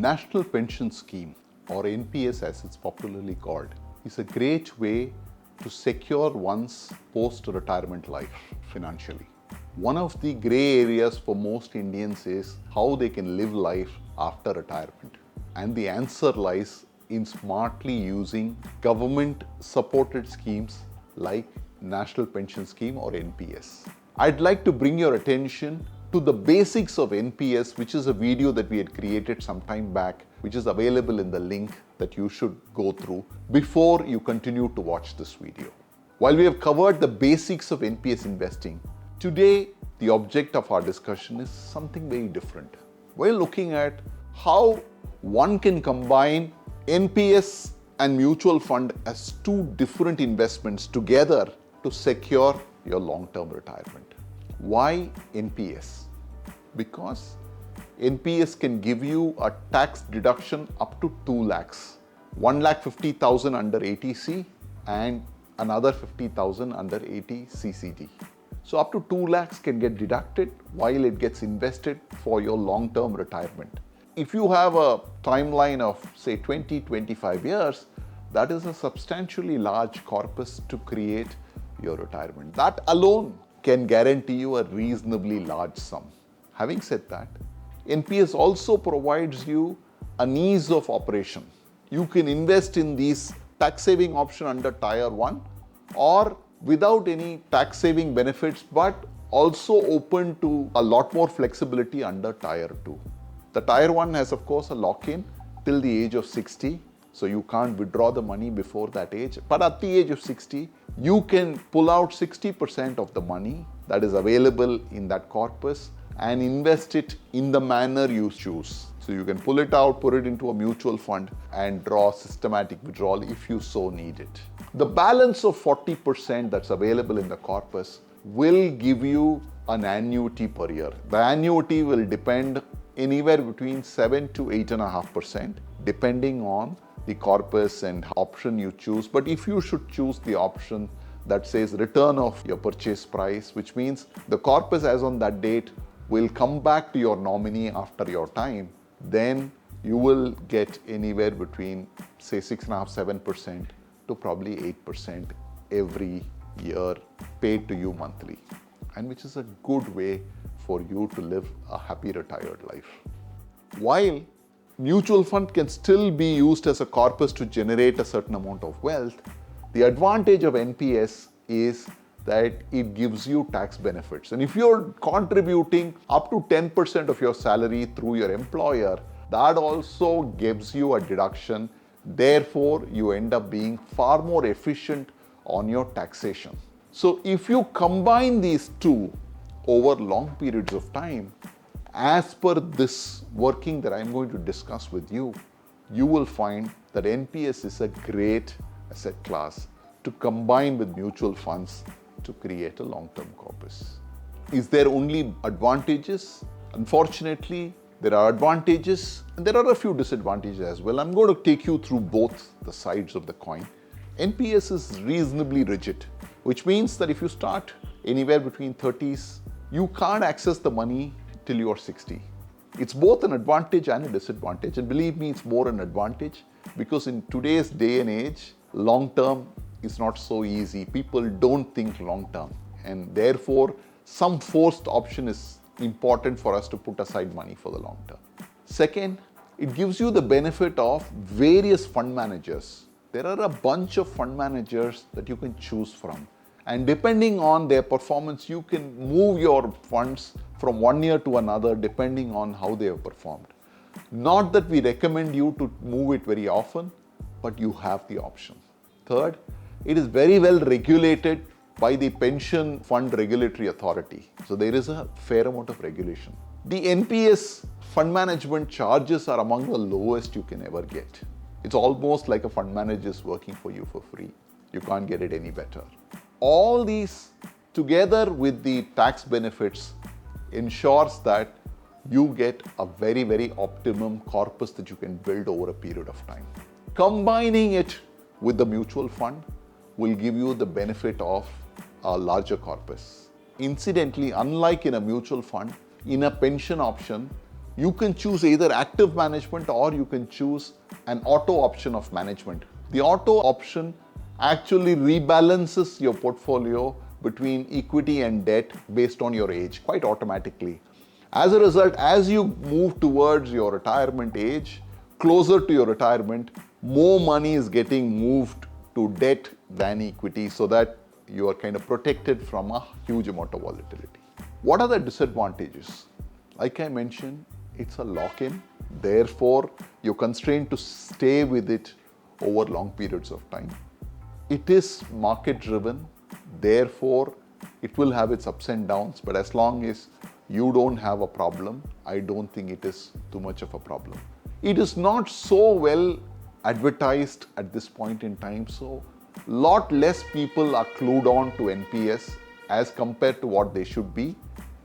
National Pension Scheme, or NPS as it's popularly called, is a great way to secure one's post-retirement life financially. One of the gray areas for most Indians is how they can live life after retirement. And the answer lies in smartly using government-supported schemes like National Pension Scheme or NPS. I'd like to bring your attention to the basics of NPS, which is a video that we had created some time back, which is available in the link that you should go through before you continue to watch this video. While we have covered the basics of NPS investing, today the object of our discussion is something very different. We're looking at how one can combine NPS and mutual fund as two different investments together to secure your long-term retirement. Why NPS? Because NPS can give you a tax deduction up to 2 lakhs. 1,50,000 under ATC and another 50,000 under AT CCD. So up to 2 lakhs can get deducted while it gets invested for your long-term retirement. If you have a timeline of say 20-25 years, that is a substantially large corpus to create your retirement. That alone can guarantee you a reasonably large sum. Having said that, NPS also provides you an ease of operation. You can invest in these tax saving option under Tier 1 or without any tax saving benefits, but also open to a lot more flexibility under Tier 2. The Tier 1 has of course a lock-in till the age of 60, so you can't withdraw the money before that age. But at the age of 60, you can pull out 60% of the money that is available in that corpus and invest it in the manner you choose. So you can pull it out, put it into a mutual fund and draw systematic withdrawal if you so need it. The balance of 40% that's available in the corpus will give you an annuity per year. The annuity will depend anywhere between 7 to 8.5% depending on the corpus and option you choose. But if you should choose the option that says return of your purchase price, which means the corpus as on that date will come back to your nominee after your time, then you will get anywhere between say 6.5-7% to probably 8% every year paid to you monthly, and which is a good way for you to live a happy retired life. While mutual fund can still be used as a corpus to generate a certain amount of wealth, the advantage of NPS is that it gives you tax benefits. And if you're contributing up to 10% of your salary through your employer, that also gives you a deduction. Therefore, you end up being far more efficient on your taxation. So if you combine these two over long periods of time, as per this working that I'm going to discuss with you, you will find that NPS is a great asset class to combine with mutual funds to create a long-term corpus. Is there only advantages? Unfortunately, there are advantages and there are a few disadvantages as well. I'm going to take you through both the sides of the coin. NPS is reasonably rigid, which means that if you start anywhere between 30s, you can't access the money till you're 60. It's both an advantage and a disadvantage, and believe me, it's more an advantage because in today's day and age, long-term is not so easy. People don't think long-term, and therefore some forced option is important for us to put aside money for the long term. Second, it gives you the benefit of various fund managers. There are a bunch of fund managers that you can choose from, and depending on their performance, you can move your funds from one year to another depending on how they have performed. Not that we recommend you to move it very often, but you have the option. Third, it is very well regulated by the Pension Fund Regulatory Authority. So there is a fair amount of regulation. The NPS fund management charges are among the lowest you can ever get. It's almost like a fund manager is working for you for free. You can't get it any better. All these together with the tax benefits ensures that you get a very, very optimum corpus that you can build over a period of time. Combining it with the mutual fund will give you the benefit of a larger corpus. Incidentally, unlike in a mutual fund, in a pension option, You can choose either active management or you can choose an auto option of management. The auto option actually rebalances your portfolio between equity and debt based on your age quite automatically. As a result, as you move towards your retirement age, closer to your retirement, more money is getting moved to debt than equity so that you are kind of protected from a huge amount of volatility. What are the disadvantages? Like I mentioned, it's a lock-in. Therefore, you're constrained to stay with it over long periods of time. It is market-driven. Therefore, it will have its ups and downs. But as long as you don't have a problem, I don't think it is too much of a problem. It is not so well advertised at this point in time. So, lot less people are clued on to NPS as compared to what they should be,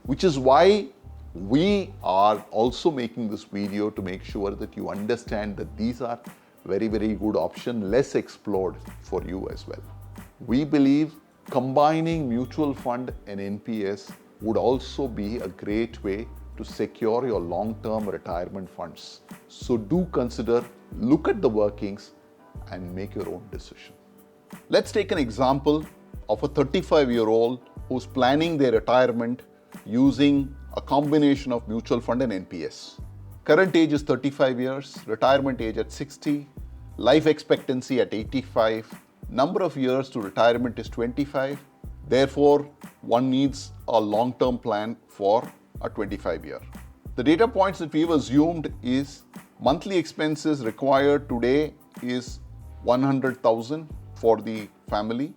which is why we are also making this video to make sure that you understand that these are very, very good option, less explored for you as well. We believe combining mutual fund and NPS would also be a great way to secure your long-term retirement funds. So do consider, look at the workings and make your own decision. Let's take an example of a 35-year-old who's planning their retirement using a combination of mutual fund and NPS. Current age is 35 years, retirement age at 60, life expectancy at 85, number of years to retirement is 25. Therefore, one needs a long-term plan for a 25-year. The data points that we've assumed is monthly expenses required today is 100,000 for the family.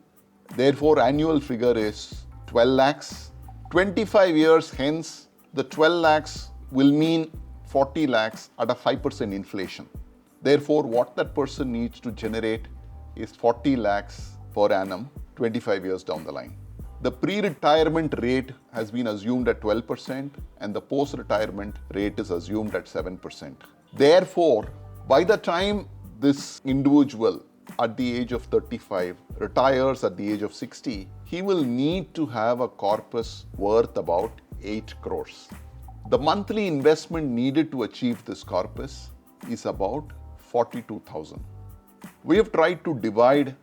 Therefore, annual figure is 12 lakhs. 25 years hence, the 12 lakhs will mean 40 lakhs at a 5% inflation. Therefore, what that person needs to generate is 40 lakhs per annum 25 years down the line. The pre-retirement rate has been assumed at 12% and the post-retirement rate is assumed at 7%. Therefore, by the time this individual at the age of 35 retires at the age of 60, he will need to have a corpus worth about 8 crores. The monthly investment needed to achieve this corpus is about 42,000. We have tried to divide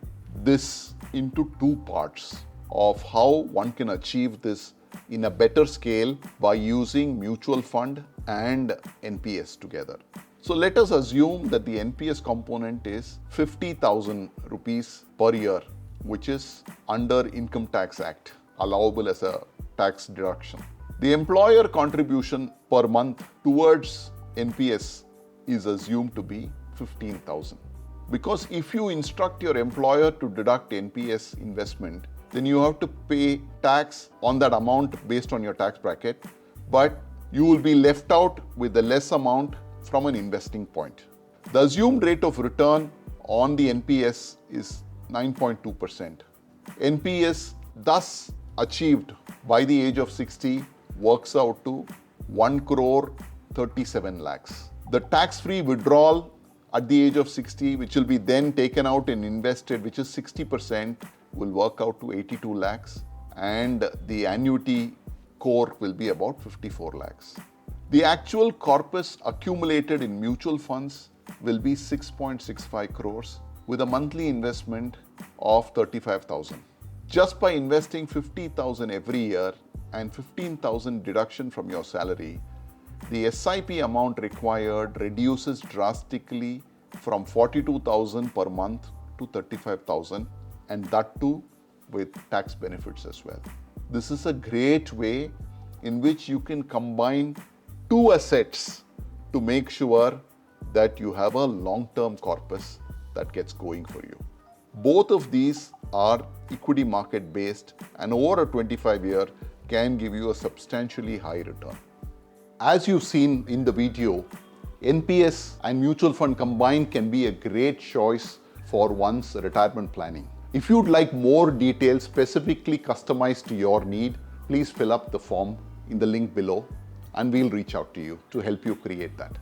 this into two parts of how one can achieve this in a better scale by using mutual fund and NPS together. So let us assume that the NPS component is 50,000 rupees per year, which is under Income Tax Act, allowable as a tax deduction. The employer contribution per month towards NPS is assumed to be 15,000. Because if you instruct your employer to deduct NPS investment, then you have to pay tax on that amount based on your tax bracket, but you will be left out with the less amount from an investing point. The assumed rate of return on the NPS is 9.2%. NPS thus achieved by the age of 60 works out to 1 crore 37 lakhs. The tax-free withdrawal at the age of 60, which will be then taken out and invested, which is 60%, will work out to 82 lakhs, and the annuity core will be about 54 lakhs. The actual corpus accumulated in mutual funds will be 6.65 crores with a monthly investment of 35,000. Just by investing 50,000 every year and 15,000 deduction from your salary, the SIP amount required reduces drastically from 42,000 per month to 35,000, and that too with tax benefits as well. This is a great way in which you can combine two assets to make sure that you have a long-term corpus that gets going for you. Both of these are equity market based and over a 25-year can give you a substantially high return. As you've seen in the video, NPS and mutual fund combined can be a great choice for one's retirement planning. If you'd like more details specifically customized to your need, please fill up the form in the link below and we'll reach out to you to help you create that.